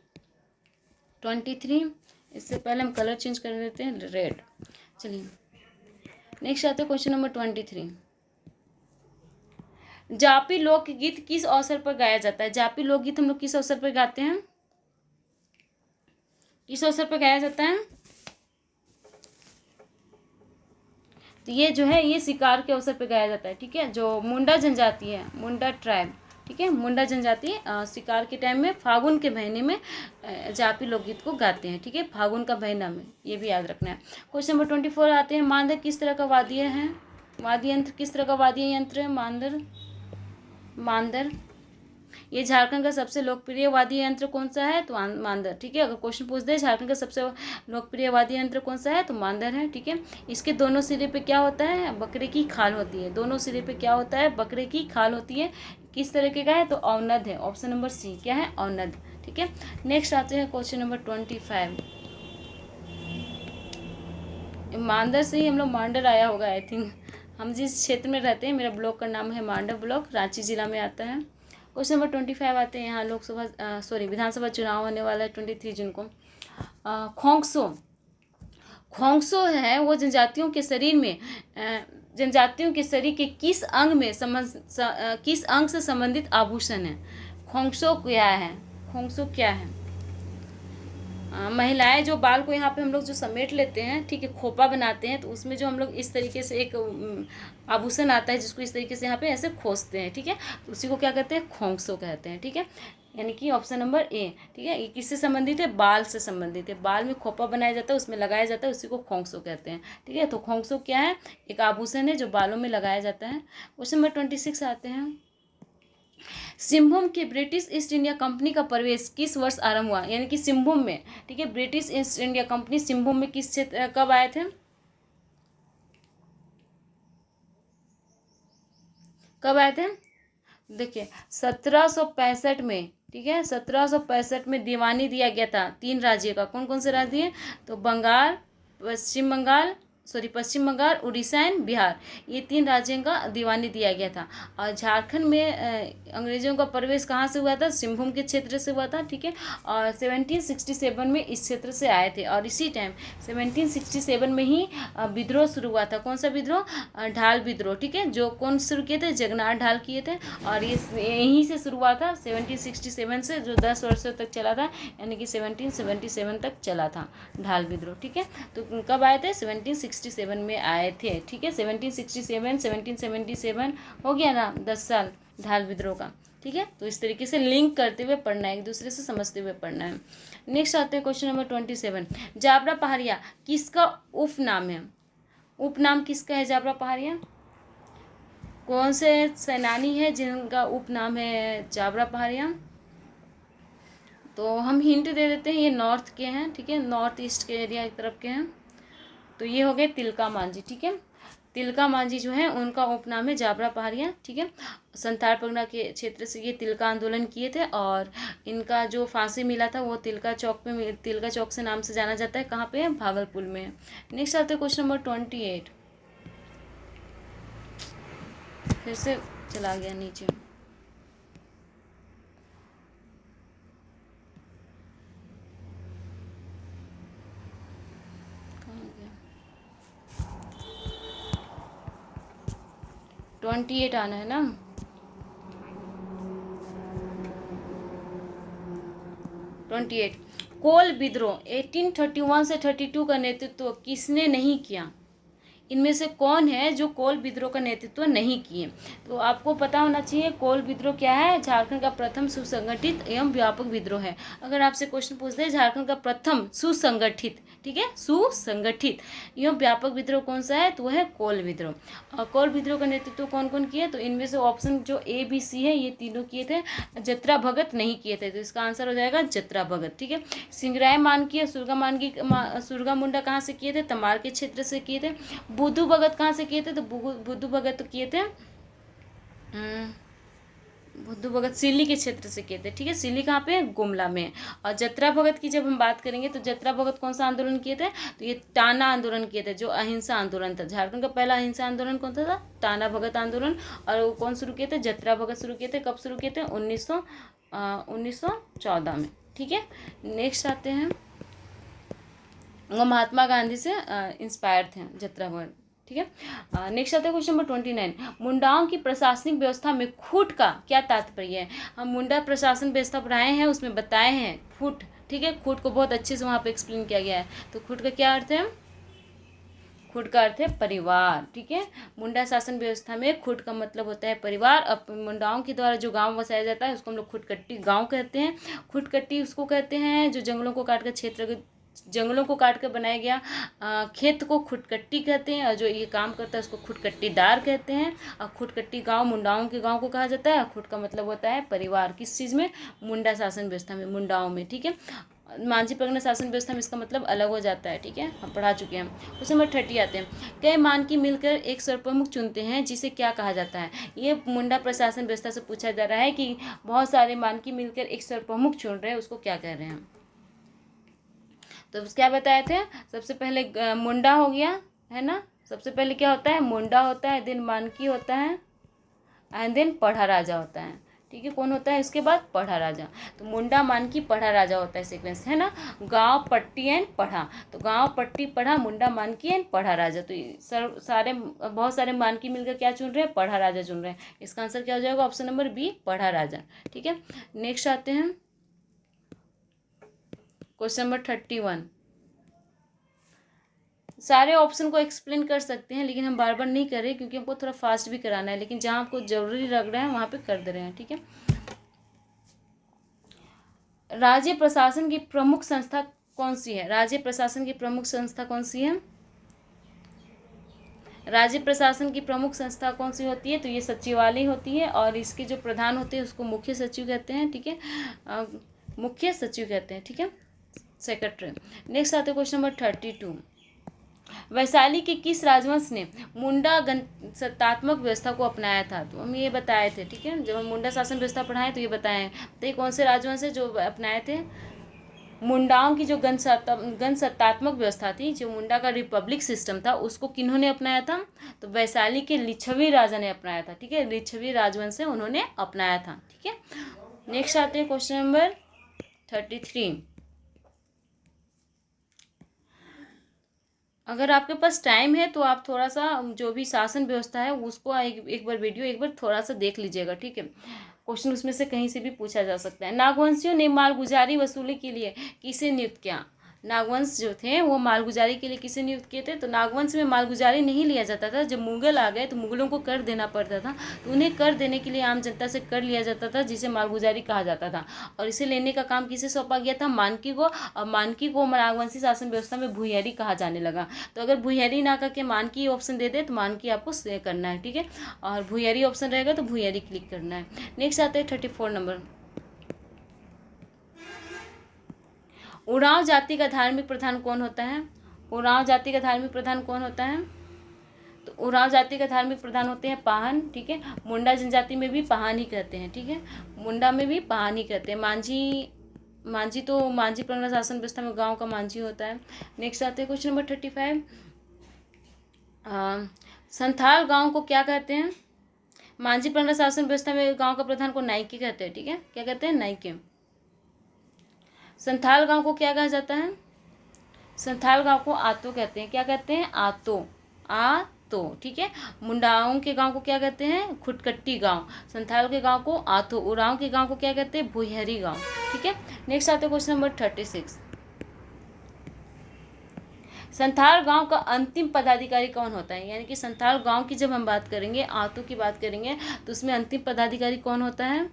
23। इससे पहले हम कलर चेंज कर देते हैं, रेड। चलिए नेक्स्ट आते हैं क्वेश्चन नंबर 23। जापी लोकगीत किस अवसर पर गाया जाता है? जापी लोकगीत हम लोग किस अवसर पर गाते हैं? किस अवसर पर गाया जाता है? तो ये जो है ये शिकार के अवसर पर गाया जाता है। ठीक है, जो मुंडा जनजाति है, मुंडा ट्राइब, ठीक है, मुंडा जनजाति शिकार के टाइम में फागुन के महीने में जापी लोकगीत को गाते हैं। ठीक है, फागुन का महीना में, ये भी याद रखना है। क्वेश्चन नंबर 24 आते हैं। मांदर किस तरह का वाद्य है? वाद्य यंत्र किस तरह का वाद्य यंत्र है? मांदर ये झारखंड का सबसे लोकप्रिय वाद्य यंत्र कौन सा है? तो मांदर। ठीक है, अगर क्वेश्चन पूछ दे झारखंड का सबसे लोकप्रिय वाद्य यंत्र कौन सा है? तो मांदर है। ठीक है, इसके दोनों सिरे पे क्या होता है? बकरे की खाल होती है। दोनों सिरे पे क्या होता है? बकरे की खाल होती है। किस तरीके का है? तो औनद है। ऑप्शन नंबर सी क्या है? औनद। ठीक है, नेक्स्ट आते हैं क्वेश्चन नंबर 25। मांदर से ही हम लोग मांडर आया होगा आई थिंक। हम जिस क्षेत्र में रहते हैं, मेरा ब्लॉक का नाम है मांडव ब्लॉक, रांची जिला में आता है। क्वेश्चन नंबर 25 आते हैं। यहाँ विधानसभा चुनाव होने वाला है 23 जून को। खोंगसो खोंगसो है वो जनजातियों के शरीर के किस अंग से संबंधित आभूषण है? खोंगसो क्या है? खोंगसो क्या है? महिलाएं जो बाल को यहाँ पे हम लोग जो समेट लेते हैं, ठीक है, खोपा बनाते हैं, तो उसमें जो हम लोग इस तरीके से एक आभूषण आता है जिसको इस तरीके से यहाँ पे ऐसे खोसते हैं। ठीक है, तो उसी को क्या कहते हैं? खोंगसो कहते हैं। ठीक है, यानी कि ऑप्शन नंबर ए। ठीक है, ये किससे संबंधित है? बाल से संबंधित है। बाल में खोपा बनाया जाता है, उसमें लगाया जाता है, उसी को खोंगसो कहते हैं। ठीक है, तो खोंगसो क्या है? एक आभूषण है जो बालों में लगाया जाता है। क्वेश्चन नंबर 26 आते हैं। सिंहभूम के ब्रिटिश ईस्ट इंडिया कंपनी का प्रवेश किस वर्ष आरंभ हुआ? यानी कि सिंहभूम में, ठीक है, British east India company Singhbhum में किस क्षेत्र कब आए थे? कब आए थे? देखिए 1765 में, ठीक है, 1765 में दीवानी दिया गया था 3 राज्यों का। कौन कौन से राज्य हैं? तो पश्चिम बंगाल, उड़ीसा एंड बिहार, ये 3 राज्यों का दीवानी दिया गया था। और झारखंड में अंग्रेजों का प्रवेश कहाँ से हुआ था? सिंहभूम के क्षेत्र से हुआ था, ठीक है। और 1767 में इस क्षेत्र से आए थे। और इसी टाइम 1767 में ही विद्रोह शुरू हुआ था। कौन सा विद्रोह? ढाल विद्रोह, ठीक है। जो कौन शुरू किए थे? जगन्नाथ ढाल किए थे। और ये यहीं से शुरू हुआ था 1767 से, जो 10 वर्षों तक चला था, यानी कि 1777 तक चला था ढाल विद्रोह, ठीक है। तो कब आए थे? 1767 में आए थे, ठीक है। 1777 हो गया ना, 10 साल ढाल विद्रोह का, ठीक है। तो इस तरीके से लिंक करते हुए पढ़ना है, एक दूसरे से समझते हुए पढ़ना है। नेक्स्ट आते हैं क्वेश्चन नंबर 27। जाबरा पहाड़िया किसका उपनाम है? उपनाम किसका है जाबरा पहाड़िया? कौन से सेनानी है जिनका उपनाम है जाबरा पहाड़िया? तो हम हिंट दे देते हैं, ये नॉर्थ के हैं, ठीक है, नॉर्थ ईस्ट के एरिया की तरफ के हैं। तो ये हो गए तिलका मांझी, ठीक है। तिलका मांझी जो है उनका उपनाम है जाबरा पहाड़िया, ठीक है। संथाल परगना के क्षेत्र से ये तिलका आंदोलन किए थे। और इनका जो फांसी मिला था वो तिलका चौक से नाम से जाना जाता है। कहाँ पे है? भागलपुर में। नेक्स्ट आते हैं क्वेश्चन नंबर 28। फिर से चला गया नीचे। कहाँ गया? 28 आना है ना। 28। कोल विद्रोह 1831 से 32 का नेतृत्व किसने नहीं किया? इनमें से कौन है जो कोल विद्रोह का नेतृत्व नहीं किए? तो आपको पता होना चाहिए कोल विद्रोह क्या है। झारखंड का प्रथम सुसंगठित एवं व्यापक विद्रोह है। अगर आपसे क्वेश्चन पूछते हैं झारखंड का प्रथम सुसंगठित, ठीक है, सुसंगठित एवं व्यापक विद्रोह कौन सा है? तो वह है कोल विद्रोह। और कोल विद्रोह का नेतृत्व कौन कौन किए? तो इनमें से ऑप्शन जो ए बी सी है ये तीनों किए थे, जत्रा भगत नहीं किए थे। तो इसका आंसर हो जाएगा जत्रा भगत, ठीक है। सिंगराय मानकी, सुरगा मुंडा कहाँ से किए थे? तमार के क्षेत्र से किए थे। बुद्धू भगत कहाँ से किए थे? तो बुद्धू भगत तो किए थे बुद्धू भगत सिल्ली के क्षेत्र से किए थे, ठीक है। सिल्ली कहाँ पे? गुमला में। और जत्रा भगत की जब हम बात करेंगे तो जत्रा भगत कौन सा आंदोलन किए थे? तो ये टाना आंदोलन किए थे, जो अहिंसा आंदोलन था। झारखंड का पहला अहिंसा आंदोलन कौन सा था? टाना भगत आंदोलन। और वो कौन शुरू किए थे? जत्रा भगत शुरू किए थे। कब शुरू किए थे? 1914 में, ठीक है। नेक्स्ट आते हैं, वो महात्मा गांधी से इंस्पायर थे जत्रा भगत, ठीक है। नेक्स्ट आता है क्वेश्चन नंबर 29। मुंडाओं की प्रशासनिक व्यवस्था में खूट का क्या तात्पर्य है? हम मुंडा प्रशासन व्यवस्था पढ़ाए हैं, उसमें बताए हैं खूट, ठीक है। खूट को बहुत अच्छे से वहाँ पे एक्सप्लेन किया गया है। तो खूट का क्या अर्थ है? खूट का अर्थ है परिवार, ठीक है। मुंडा शासन व्यवस्था में खूट का मतलब होता है परिवार। अब मुंडाओं के द्वारा जो गांव बसाया जाता है उसको हम लोग खुटकट्टी गांव कहते हैं। खुटकट्टी उसको कहते हैं जो जंगलों को काट कर बनाया गया खेत को खुटकट्टी कहते हैं। और जो ये काम करता है उसको खुटकट्टीदार कहते हैं। और खुटकट्टी गांव मुंडाओं के गांव को कहा जाता है। खुट का मतलब होता है परिवार। किस चीज़ में? मुंडा शासन व्यवस्था में, मुंडाओं में, ठीक है। मांझी परगना शासन व्यवस्था में इसका मतलब अलग हो जाता है, ठीक है, हम पढ़ा चुके हैं। क्वेश्चन नंबर 30 आते हैं। कई मानकी मिलकर एक सर्वप्रमुख चुनते हैं जिसे क्या कहा जाता है? ये मुंडा प्रशासन व्यवस्था से पूछा जा रहा है कि बहुत सारे मानकी मिलकर एक सर्वप्रमुख चुन रहे हैं, उसको क्या कह रहे हैं? तो क्या बताए थे? सबसे पहले मुंडा हो गया, है ना। सबसे पहले क्या होता है? मुंडा होता है, देन मानकी होता है, एंड देन पढ़ा राजा होता है, ठीक है। कौन होता है इसके बाद? पढ़ा राजा। तो मुंडा, मानकी, पढ़ा राजा होता है सीक्वेंस, है ना। गांव, पट्टी एंड पढ़ा। तो गांव, पट्टी, पढ़ा, मुंडा, मानकी एंड पढ़ा राजा। तो बहुत सारे मानकी मिलकर क्या चुन रहे हैं? पढ़ा राजा चुन रहे हैं। इसका आंसर क्या हो जाएगा? ऑप्शन नंबर बी, पढ़ा राजा, ठीक है। नेक्स्ट आते हैं क्वेश्चन नंबर 31। सारे ऑप्शन को एक्सप्लेन कर सकते हैं लेकिन हम बार बार नहीं कर रहे क्योंकि हमको थोड़ा फास्ट भी कराना है, लेकिन जहाँ आपको जरूरी लग रहा है वहाँ पे कर दे रहे हैं, ठीक है। राज्य प्रशासन की प्रमुख संस्था कौन सी है? राज्य प्रशासन की प्रमुख संस्था कौन सी है? राज्य प्रशासन की प्रमुख संस्था कौन सी होती है? तो ये सचिवालय होती है। और इसके जो प्रधान होते हैं उसको मुख्य सचिव कहते हैं, ठीक है। मुख्य सचिव कहते हैं, ठीक है, सेक्रेटरी। नेक्स्ट आते हैं क्वेश्चन नंबर 32। वैशाली के किस राजवंश ने मुंडा गणसत्तात्मक व्यवस्था को अपनाया था? तो हम ये बताए थे, ठीक है, जब हम मुंडा शासन व्यवस्था पढ़ाए तो ये बताएं। तो ये कौन से राजवंश है जो अपनाए थे? मुंडाओं की जो गणसत्तात्मक व्यवस्था थी, जो मुंडा का रिपब्लिक सिस्टम था, उसको किन्होंने अपनाया था? तो वैशाली के लिच्छवी राजा ने अपनाया था, ठीक है, लिच्छवी राजवंश से उन्होंने अपनाया था, ठीक है। नेक्स्ट आते हैं क्वेश्चन नंबर 33। अगर आपके पास टाइम है तो आप थोड़ा सा जो भी शासन व्यवस्था है उसको एक बार वीडियो एक बार थोड़ा सा देख लीजिएगा, ठीक है। क्वेश्चन उसमें से कहीं से भी पूछा जा सकता है। नागवंशियों ने मालगुजारी वसूली के लिए किसे नियुक्त किया? नागवंश जो थे वो मालगुजारी के लिए किसे नियुक्त किए थे? तो नागवंश में मालगुजारी नहीं लिया जाता था। जब मुगल आ गए तो मुगलों को कर देना पड़ता था, तो उन्हें कर देने के लिए आम जनता से कर लिया जाता था, जिसे मालगुजारी कहा जाता था। और इसे लेने का काम किसे सौंपा गया था? मानकी को। और मानकी को नागवंशी शासन व्यवस्था में भुइयारी कहा जाने लगा। तो अगर भुइयारी ना करके मानकी ऑप्शन दे दे तो मानकी आपको करना है, ठीक है, और भुइयारी ऑप्शन रहेगा तो भुइयारी क्लिक करना है। नेक्स्ट आते हैं 34 नंबर। उरांव जाति का धार्मिक प्रधान कौन होता है? उरांव जाति का धार्मिक प्रधान कौन होता है? तो उरांव जाति का धार्मिक प्रधान होते हैं पाहन, ठीक है। मुंडा जनजाति में भी पाहन ही कहते हैं, ठीक है, मुंडा में भी पाहन ही कहते हैं। मांझी तो मांझी परगना शासन व्यवस्था में गांव का मांझी होता है। नेक्स्ट आते हैं क्वेश्चन नंबर 35। संथाल गांव को क्या कहते हैं? मांझी परगना शासन व्यवस्था में गांव का प्रधान को नायके कहते हैं, ठीक है, क्या कहते हैं? नायके। संथाल गांव को क्या कहा जाता है? संथाल गांव को आतो कहते हैं। क्या कहते हैं? आतो, आतो, ठीक है। मुंडाओं के गांव को क्या कहते हैं? खुटकट्टी गांव। संथाल के गांव को आतो। उरांव के गांव को क्या कहते हैं? भुइहरी गांव, ठीक है। नेक्स्ट आते हैं क्वेश्चन नंबर 36। संथाल गांव का अंतिम पदाधिकारी कौन होता है? यानी कि संथाल गांव की जब हम बात करेंगे, आतो की बात करेंगे, तो उसमें अंतिम पदाधिकारी कौन होता है?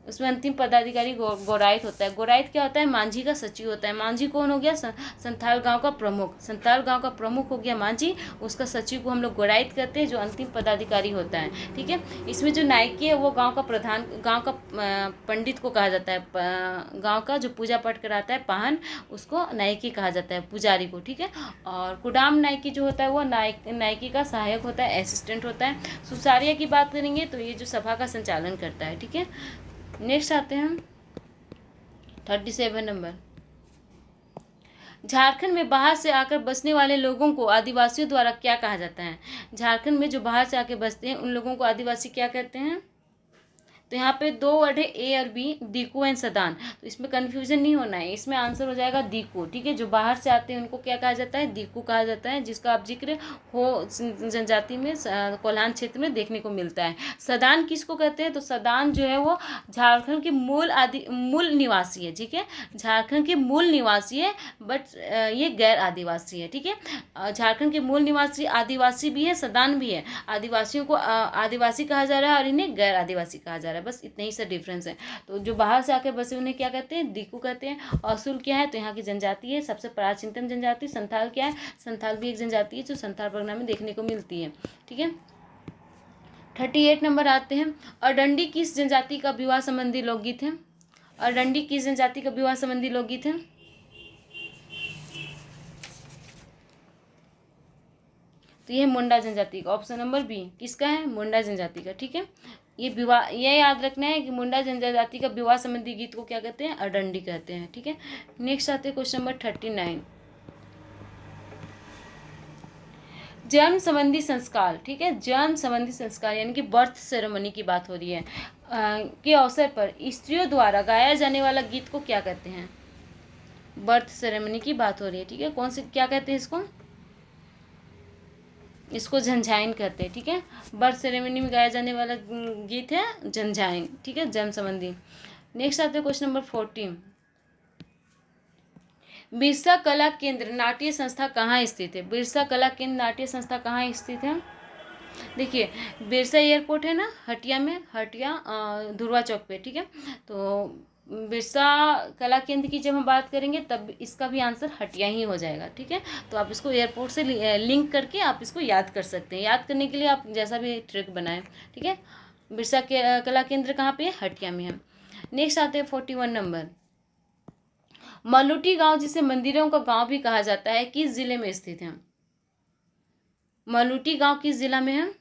उसमें अंतिम पदाधिकारी गौराइत होता है। गौराइत क्या होता है? मांझी का सचिव होता है। मांझी कौन हो गया? संथाल गांव का प्रमुख। संथाल गांव का प्रमुख हो गया मांझी, उसका सचिव को हम लोग गौराइत कहते हैं, जो अंतिम पदाधिकारी होता है, ठीक है। इसमें जो नायकी है वो गांव का प्रधान, गांव का पंडित को कहा जाता है। गांव का जो पूजा पाठ कराता है पाहन, उसको नायकी कहा जाता है, पुजारी को, ठीक है। और कुडाम नायकी जो होता है वो नायकी का सहायक होता है, असिस्टेंट होता है। सुसारिया की बात करेंगे तो ये जो सभा का संचालन करता है, ठीक है। नेक्स्ट आते हैं 37 नंबर। झारखंड में बाहर से आकर बसने वाले लोगों को आदिवासियों द्वारा क्या कहा जाता है? झारखंड में जो बाहर से आकर बसते हैं उन लोगों को आदिवासी क्या कहते हैं? तो यहाँ पे दो वर्ड है ए और बी, दीकू एंड सदान। तो इसमें कन्फ्यूजन नहीं होना है, इसमें आंसर हो जाएगा दीकू, ठीक है। जो बाहर से आते हैं उनको क्या कहा जाता है? दीकू कहा जाता है, जिसका आप जिक्र हो जनजाति में कोल्हान क्षेत्र में देखने को मिलता है। सदान किसको कहते हैं? तो सदान जो है वो झारखंड के मूल निवासी है, ठीक है, झारखंड के मूल निवासी है, बट ये गैर आदिवासी है, ठीक है। झारखंड के मूल निवासी आदिवासी भी है, सदान भी है। आदिवासियों को आदिवासी कहा जा रहा है और इन्हें गैर आदिवासी कहा जा रहा है, बस इतना ही सा डिफरेंस है। तो जो बाहर से आकर बसे उन्हें क्या कहते हैं? दीकू कहते हैं। असुल क्या है? तो यहाँ की जनजाति है, सबसे प्राचीनतम जनजाति। संथाल क्या है? संथाल भी एक जनजाति है जो संथाल परगना में देखने को मिलती है, ठीक है। 38 नंबर आते हैं। अडंडी किस जनजाति का विवाह संबंधी लोकगीत है? अडंडी किस जनजाति का विवाह संबंधी लोकगीत है? तो ये मुंडा जनजाति का, ऑप्शन नंबर बी किसका है? मुंडा जनजाति का, ठीक है। ये विवाह, ये याद रखना है कि मुंडा जनजाति का विवाह संबंधी गीत को क्या कहते हैं? अडंडी कहते हैं, ठीक है। नेक्स्ट आते हैं क्वेश्चन नंबर 39। जन्म संबंधी संस्कार, ठीक है, जन्म संबंधी संस्कार यानी कि बर्थ सेरेमनी की बात हो रही है, के अवसर पर स्त्रियों द्वारा गाया जाने वाला गीत को क्या कहते हैं? बर्थ सेरेमनी की बात हो रही है, ठीक है। कौन से, क्या कहते हैं इसको? इसको झंझाइन कहते हैं, ठीक है। बर्थ सेरेमनी में गाया जाने वाला गीत है झंझाइन, ठीक है, जन्म संबंधी। नेक्स्ट आते हैं क्वेश्चन नंबर 40। बिरसा कला केंद्र नाट्य संस्था कहाँ स्थित है? बिरसा कला केंद्र नाट्य संस्था कहाँ स्थित है? देखिए, बिरसा एयरपोर्ट है ना हटिया में, हटिया धुरवा चौक पे, ठीक है। तो बिरसा कला केंद्र की जब हम बात करेंगे तब इसका भी आंसर हटिया ही हो जाएगा, ठीक है। तो आप इसको एयरपोर्ट से लिंक करके आप इसको याद कर सकते हैं। याद करने के लिए आप जैसा भी ट्रिक बनाएं, ठीक है। बिरसा कला केंद्र कहाँ पे है? हटिया में है। नेक्स्ट आते हैं 41 नंबर। मलुटी गांव, जिसे मंदिरों का गांव भी कहा जाता है, किस जिले में स्थित है? मलुटी गांव किस जिला में है?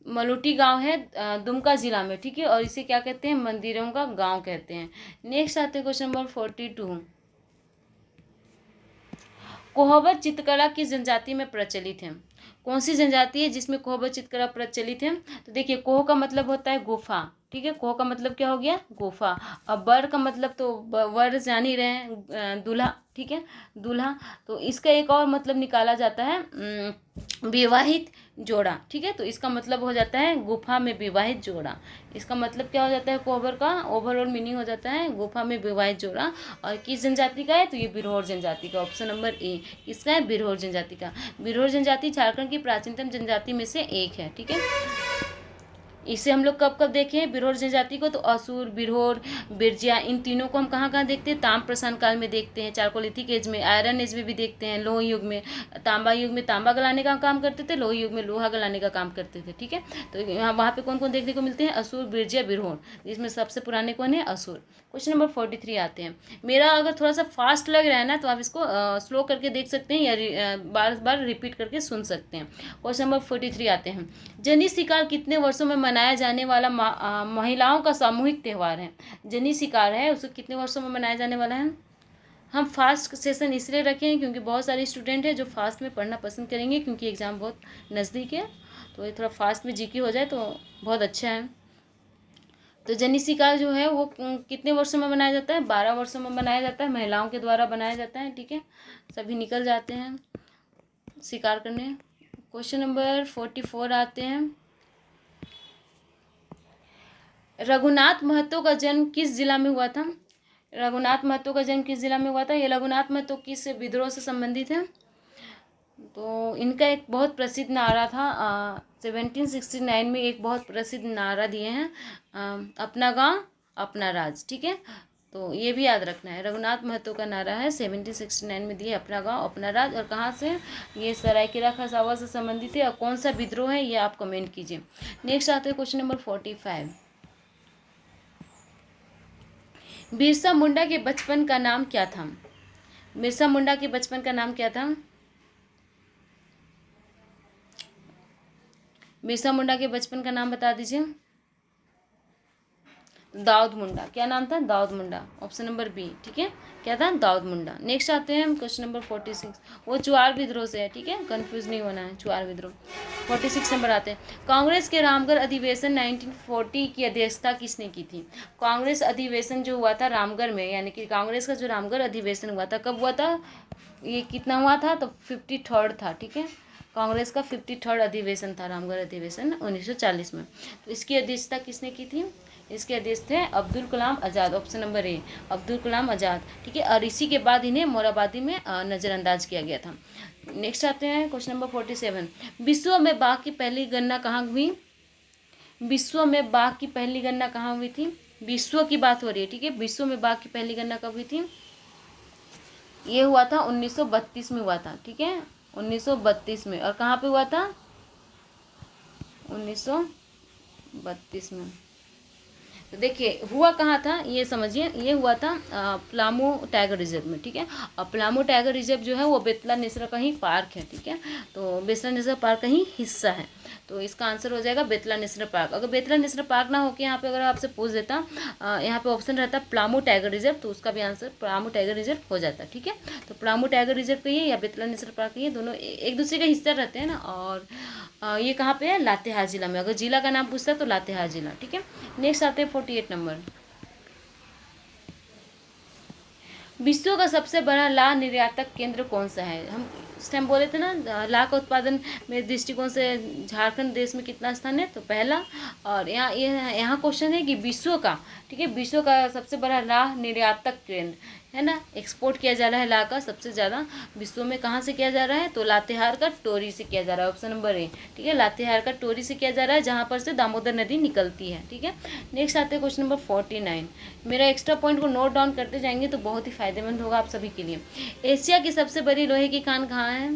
मलुटी गांव है दुमका जिला में, ठीक है। और इसे क्या कहते हैं? मंदिरों का गांव कहते हैं। नेक्स्ट आते हैं क्वेश्चन नंबर 42। कोहबर चित्रकला किस जनजाति में प्रचलित है? कौन सी जनजाति है जिसमें कोहबर चित्रकला प्रचलित है? तो देखिए, कोह का मतलब होता है गुफा, ठीक है। कोह का मतलब क्या हो गया? गुफा। अब बर का मतलब तो वर जान ही रहे हैं, दूल्हा, ठीक है, दूल्हा। तो इसका एक और मतलब निकाला जाता है, विवाहित जोड़ा, ठीक है। तो इसका मतलब हो जाता है गुफा में विवाहित जोड़ा। इसका मतलब क्या हो जाता है? कोहबर का ओवरऑल मीनिंग हो जाता है गुफा में विवाहित जोड़ा। और किस जनजाति का है? तो ये बिरहोर जनजाति का। ऑप्शन नंबर ए किसका है? बिरहोर जनजाति का। बिरहोर जनजाति झारखंड की प्राचीनतम जनजाति में से एक है, ठीक है। इसे हम लोग कब कब देखे हैं बिरहोर जनजाति को? तो असुर, बिरहोर, बिरजिया, इन तीनों को हम कहाँ कहाँ देखते हैं? ताम्रप्रसान काल में देखते हैं, चारकोलिथिक एज में, आयरन एज में भी देखते हैं, लोह युग में, तांबा युग में तांबा गलाने का काम करते थे, लोह युग में लोहा गलाने का काम करते थे, ठीक है। तो यहाँ वहाँ पे कौन कौन देखने को मिलते हैं? असुर, बिरजिया, बिरहोर। इसमें सबसे पुराने कौन है? असुर। क्वेश्चन नंबर 43 आते हैं। मेरा अगर थोड़ा सा फास्ट लग रहा है ना, तो आप इसको स्लो करके देख सकते हैं या बार बार रिपीट करके सुन सकते हैं। क्वेश्चन नंबर 43 आते हैं। जनी शिकार कितने वर्षों में मनाया जाने वाला महिलाओं का सामूहिक त्यौहार है? जनी शिकार है, उसको कितने वर्षों में मनाया जाने वाला है? हम फास्ट सेशन इसलिए रखे हैं क्योंकि बहुत सारे स्टूडेंट हैं जो फास्ट में पढ़ना पसंद करेंगे, क्योंकि एग्ज़ाम बहुत नज़दीक है। तो ये थोड़ा फास्ट में जीके हो जाए तो बहुत अच्छा है। तो जनी शिकार जो है वो कितने वर्षों में मनाया जाता है? 12 वर्षों में मनाया जाता है, महिलाओं के द्वारा बनाया जाता है, ठीक है। सभी निकल जाते हैं शिकार करने। क्वेश्चन नंबर 44 आते हैं। रघुनाथ महतो का जन्म किस जिला में हुआ था? रघुनाथ महतो का जन्म किस जिला में हुआ था? ये रघुनाथ महतो किस विद्रोह से संबंधित है? तो इनका एक बहुत प्रसिद्ध नारा था, 1769 में एक बहुत प्रसिद्ध नारा दिए हैं, अपना गांव अपना राज, ठीक है। तो ये भी याद रखना है, रघुनाथ महतो का नारा है 1769 में दिए, अपना गांव अपना राज। और कहाँ से? ये सरायकेला खरसावां से संबंधित है। और कौन सा विद्रोह है ये आप कमेंट कीजिए। नेक्स्ट आते हैं क्वेश्चन नंबर 45। बिरसा मुंडा के बचपन का नाम क्या था? बिरसा मुंडा के बचपन का नाम क्या था? बिरसा मुंडा के बचपन का नाम बता दीजिए। दाऊद मुंडा। क्या नाम था? दाऊद मुंडा। ऑप्शन नंबर बी, ठीक है। क्या था? दाऊद मुंडा। नेक्स्ट आते हैं क्वेश्चन नंबर 46। वो चुआर विद्रोह से है, ठीक है, कंफ्यूज नहीं होना है, चुआर विद्रोह। 46 नंबर आते हैं। कांग्रेस के रामगढ़ अधिवेशन 1940 की अध्यक्षता किसने की थी? कांग्रेस अधिवेशन जो हुआ था रामगढ़ में, यानी कि कांग्रेस का जो रामगढ़ अधिवेशन हुआ था, कब हुआ था? ये कितना हुआ था? तो 53rd था, ठीक है। कांग्रेस का 53rd अधिवेशन था, रामगढ़ अधिवेशन 1940 में। तो इसकी अध्यक्षता किसने की थी? इसके अध्यक्ष थे Abdul Kalam Azad. Option number A, Abdul Kalam Azad, ठीक है। और इसी के बाद इन्हें मोराबादी में नज़रअंदाज किया गया था। नेक्स्ट आते हैं क्वेश्चन नंबर 47। विश्व में बाघ की पहली गणना कहाँ हुई? विश्व में बाघ की पहली गणना कहाँ हुई थी? विश्व की बात हो रही है, ठीक है। विश्व में बाघ की पहली गणना कब हुई थी? ये हुआ था 1932 में हुआ था, ठीक है, 1932 में। और कहाँ पे हुआ था? 1932 में। तो देखिए हुआ कहाँ था ये समझिए, ये हुआ था पलामू टाइगर रिजर्व में, ठीक है। और पलामू टाइगर रिजर्व जो है वो बेतला नेशनल का ही पार्क है, ठीक है। तो बेतला नेशनल पार्क का ही हिस्सा है। तो इसका आंसर हो जाएगा बेतला नेशनल पार्क। अगर बेतला नेशनल पार्क ना होकर यहाँ पे अगर आपसे पूछ देता, यहाँ पे ऑप्शन रहता पलामू टाइगर रिजर्व, तो उसका भी आंसर पलामू टाइगर रिजर्व हो जाता, ठीक है। तो पलामू टाइगर रिजर्व कहिए या बेतला नेशनल पार्क कहिए, दोनों एक दूसरे का हिस्सा रहते हैं ना। और ये कहाँ पे है? लातेहार जिला में। अगर जिला का नाम पूछता तो लातेहार जिला, ठीक है। नेक्स्ट आते हैं 48 नंबर। विश्व का सबसे बड़ा ला निर्यातक केंद्र कौन सा है? हम इस टाइम बोले थे ना, ला का उत्पादन में दृष्टिकोण से झारखंड देश में कितना स्थान है? तो पहला। और यहाँ क्वेश्चन है कि विश्व का, ठीक है, विश्व का सबसे बड़ा ला निर्यातक केंद्र है ना, एक्सपोर्ट किया जा रहा है ला का सबसे ज़्यादा विश्व में, कहाँ से किया जा रहा है? तो लातेहार का टोरी से किया जा रहा है। ऑप्शन नंबर ए, ठीक है, लातेहार का टोरी से किया जा रहा है, जहाँ पर से दामोदर नदी निकलती है, ठीक है। नेक्स्ट आते हैं क्वेश्चन नंबर 49। मेरा एक्स्ट्रा पॉइंट को नोट डाउन करते जाएंगे तो बहुत ही फायदेमंद होगा आप सभी के लिए। एशिया की सबसे बड़ी लोहे की खान कहाँ है?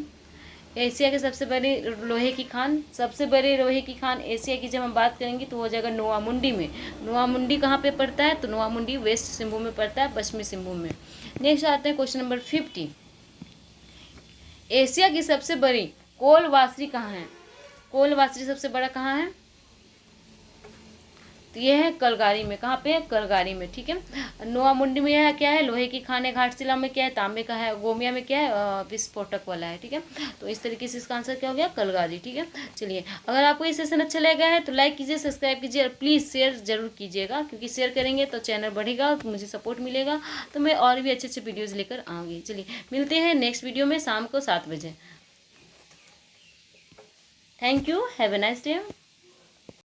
एशिया के सबसे बड़ी लोहे की खान, सबसे बड़ी लोहे की खान एशिया की जब हम बात करेंगे तो हो जाएगा नोआमुंडी में। नोआमुंडी कहाँ पे पड़ता है? तो नोआमुंडी वेस्ट सिंहभूम में पड़ता है, पश्चिमी सिंहभूम में। नेक्स्ट आते हैं क्वेश्चन नंबर 50। एशिया की सबसे बड़ी कोल वासरी कहाँ है? कोल वासरी सबसे बड़ा कहाँ है? तो ये है कलगारी में। कहाँ पे? कलगारी में, ठीक है। नोआमुंडी में यह क्या है? लोहे की खान है। घाटशिला में क्या है? तांबे का है। गोमिया में क्या है? विस्फोटक वाला है, ठीक है। तो इस तरीके से इसका आंसर क्या हो गया? कलगारी, ठीक है। चलिए, अगर आपको ये सेशन अच्छा लगा है तो लाइक कीजिए, सब्सक्राइब कीजिए और प्लीज़ शेयर जरूर कीजिएगा, क्योंकि शेयर करेंगे तो चैनल बढ़ेगा, तो मुझे सपोर्ट मिलेगा, तो मैं और भी अच्छे अच्छे वीडियोज़ लेकर आऊँगी। चलिए, मिलते हैं नेक्स्ट वीडियो में शाम को 7 बजे। Thank you, have a nice day.